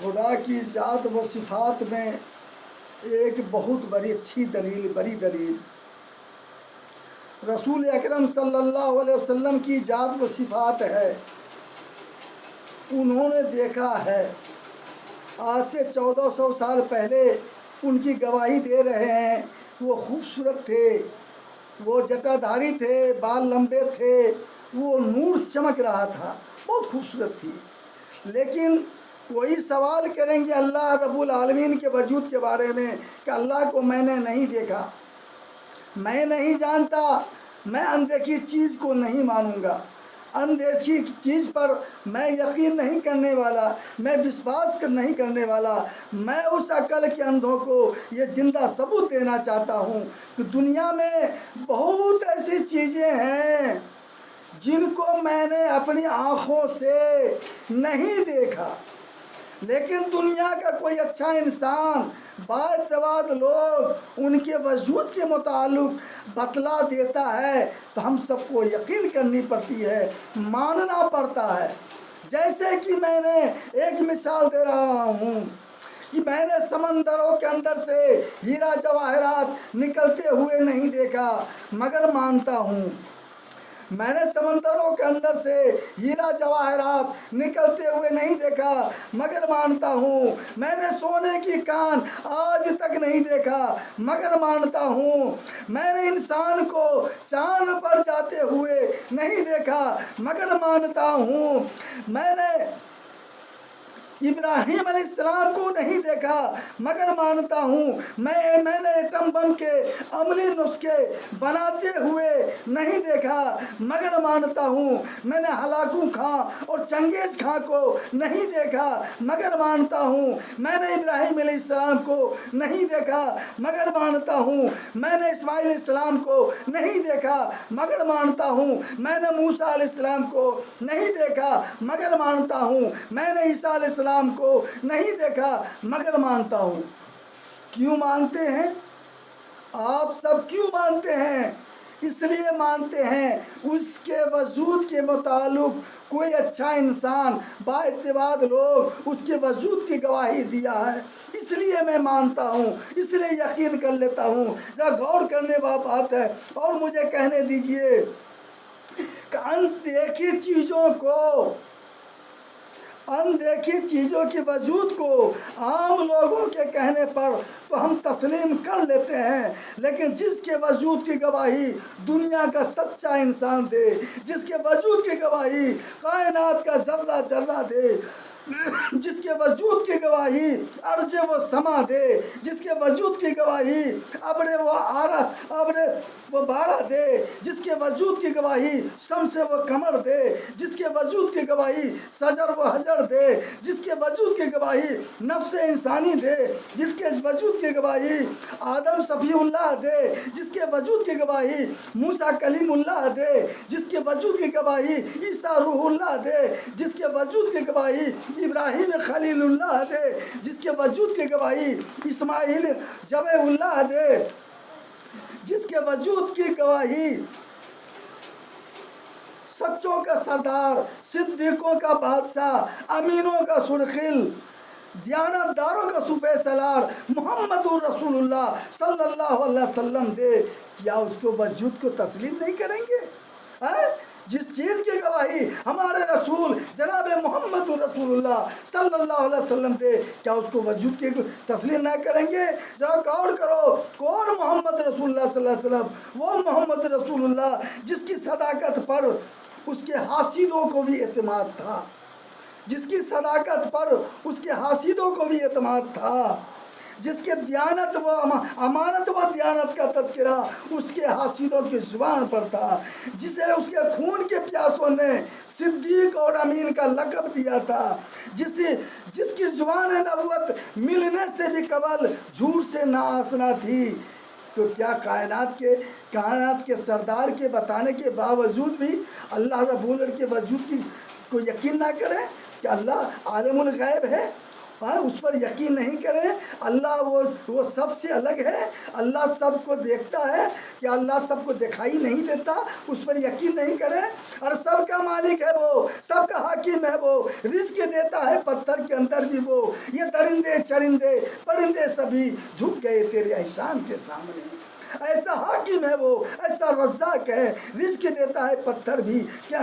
خدا کی ذات و صفات میں ایک بہت بڑی اچھی دلیل، بڑی دلیل رسول اکرم صلی اللہ علیہ وسلم کی ذات و صفات ہے۔ انہوں نے دیکھا ہے، آج سے 1400 سال پہلے ان کی گواہی دے رہے ہیں۔ وہ خوبصورت تھے، وہ جٹا دھاری تھے، بال لمبے تھے، وہ نور چمک رہا تھا، بہت خوبصورت تھی۔ لیکن وہی سوال کریں گے اللہ رب العالمین کے وجود کے بارے میں کہ اللہ کو میں نے نہیں دیکھا، میں نہیں جانتا، میں اندیکھی چیز کو نہیں مانوں گا، اندیکھی چیز پر میں یقین نہیں کرنے والا، میں وشواس نہیں کرنے والا۔ میں اس عقل کے اندھوں کو یہ زندہ ثبوت دینا چاہتا ہوں کہ دنیا میں بہت ایسی چیزیں ہیں جن کو میں نے اپنی آنکھوں سے نہیں دیکھا، لیکن دنیا کا کوئی اچھا انسان، بااعتماد لوگ ان کے وجود کے متعلق بتلا دیتا ہے تو ہم سب کو یقین کرنی پڑتی ہے، ماننا پڑتا ہے۔ جیسے کہ میں نے ایک مثال دے رہا ہوں کہ میں نے سمندروں کے اندر سے ہیرا جواہرات نکلتے ہوئے نہیں دیکھا مگر مانتا ہوں۔ میں نے سمندروں کے اندر سے ہیرا جواہرات نکلتے ہوئے نہیں دیکھا مگر مانتا ہوں۔ میں نے سونے کی کان آج تک نہیں دیکھا مگر مانتا ہوں۔ میں نے انسان کو چاند پر جاتے ہوئے نہیں دیکھا مگر مانتا ہوں۔ میں نے ابراہیم علیہ السلام کو نہیں دیکھا مگر مانتا ہوں۔ میں نے ایٹم بم کے عملی نسخے بناتے ہوئے نہیں دیکھا مگر مانتا ہوں۔ میں نے ہلاکو خان اور چنگیز خان کو نہیں دیکھا مگر مانتا ہوں۔ میں نے ابراہیم علیہ السلام کو نہیں دیکھا مگر مانتا ہوں۔ میں نے اسماعیل علیہ السلام کو نہیں دیکھا مگر مانتا ہوں۔ میں نے موسیٰ علیہ السلام کو نہیں دیکھا مگر مانتا ہوں۔ میں نے عیسیٰ علیہ السلام کو نہیں دیکھا مگر مانتا ہوں۔ کیوں مانتے ہیں؟ آپ سب کیوں مانتے ہیں؟ اس لیے مانتے ہیں اس کے وجود کے متعلق کوئی اچھا انسان، بااعتماد لوگ اس کے وجود کی گواہی دیا ہے، اس لیے میں مانتا ہوں، اس لیے یقین کر لیتا ہوں۔ ذرا غور کرنے والی بات ہے۔ اور مجھے کہنے دیجئے کہ اندیکھی چیزوں کی وجود کو عام لوگوں کے کہنے پر تو ہم تسلیم کر لیتے ہیں، لیکن جس کے وجود کی گواہی دنیا کا سچا انسان دے، جس کے وجود کی گواہی کائنات کا ذرہ ذرہ دے، جس کے وجود کی گواہی ارض و سما دے، جس کے وجود کی گواہی ابر وہ بارہ دے، جس کے وجود کی گواہی شمس و قمر دے، جس کے وجود کی گواہی شجر و حجر دے، جس کے وجود کی گواہی نفس انسانی دے، جس کے وجود کی گواہی آدم صفی اللہ دے، جس کے وجود کی گواہی موسیٰ کلیم اللہ دے، جس کے وجود کی گواہی عیسیٰ روح اللہ دے، جس کے وجود کی گواہی ابراہیم خلیل اللہ دے، جس کے وجود کی گواہی اسماعیل جبہ اللہ دے، جس کے وجود کی گواہی سچوں کا سردار، صدیقوں کا بادشاہ، امینوں کا سرخل، دیانتداروں کا سپہ سالار محمد رسول اللہ صلی اللہ علیہ وسلم دے، کیا اس کو وجود کو تسلیم نہیں کریں گے؟ جس چیز کی گواہی ہمارے رسول جناب محمد رسول اللہ صلی اللہ علیہ وسلم دے، کیا اس کو وجود کی تسلیم نہ کریں گے؟ ذرا غور کرو، کون محمد رسول اللہ صلی اللہ علیہ وسلم؟ وہ محمد رسول اللہ جس کی صداقت پر اس کے حاسدوں کو بھی اعتماد تھا، جس کی صداقت پر اس کے حاسدوں کو بھی اعتماد تھا، جس کے دیانت و امانت و دیانت کا تذکرہ اس کے حاسدوں کی زبان پر تھا، جسے اس کے خون کے پیاسوں نے صدیق اور امین کا لقب دیا تھا، جس کی زبان نبوت ملنے سے بھی قبل جھوٹ سے ناآشنا تھی، تو کیا کائنات کے سردار کے بتانے کے باوجود بھی اللہ رب العزت کے وجود کی کو یقین نہ کریں کہ اللہ عالم الغیب ہے اس پر یقین نہیں کریں۔ اللہ وہ سب سے الگ ہے، اللہ سب کو دیکھتا ہے کہ اللہ سب کو دکھائی نہیں دیتا، اس پر یقین نہیں کریں۔ اور سب کا مالک ہے وہ، سب کا حاکم ہے وہ، رزق دیتا ہے پتھر کے اندر بھی وہ، یہ درندے چرندے پرندے سبھی جھک گئے تیرے احسان کے سامنے۔ ایسا حاکم ہے وہ، ایسا رزاق ہے، رزق دیتا ہے پتھر بھی کہ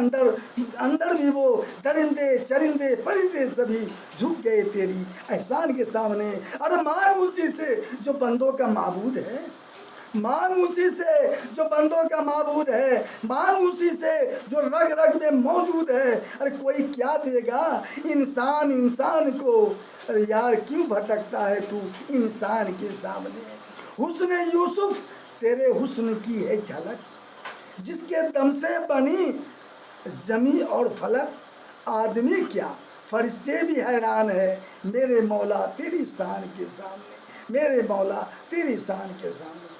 اندر بھی وہ درندے چرندے پرندے سبھی جھک گئے تیری احسان کے سامنے۔ اور مانگ اسی سے جو بندوں کا معبود ہے، مانگ اسی سے جو بندوں کا معبود ہے، مانگ اسی سے جو رگ رگ میں موجود ہے۔ ارے کوئی کیا دے گا انسان کو، ارے یار کیوں بھٹکتا ہے تو انسان کے سامنے۔ حسن یوسف تیرے حسن کی ہے جھلک، جس کے دم سے بنی زمیں اور فلک۔ آدمی کیا فرشتے بھی حیران ہے میرے مولا تیری شان کے سامنے، میرے مولا تیری شان کے سامنے۔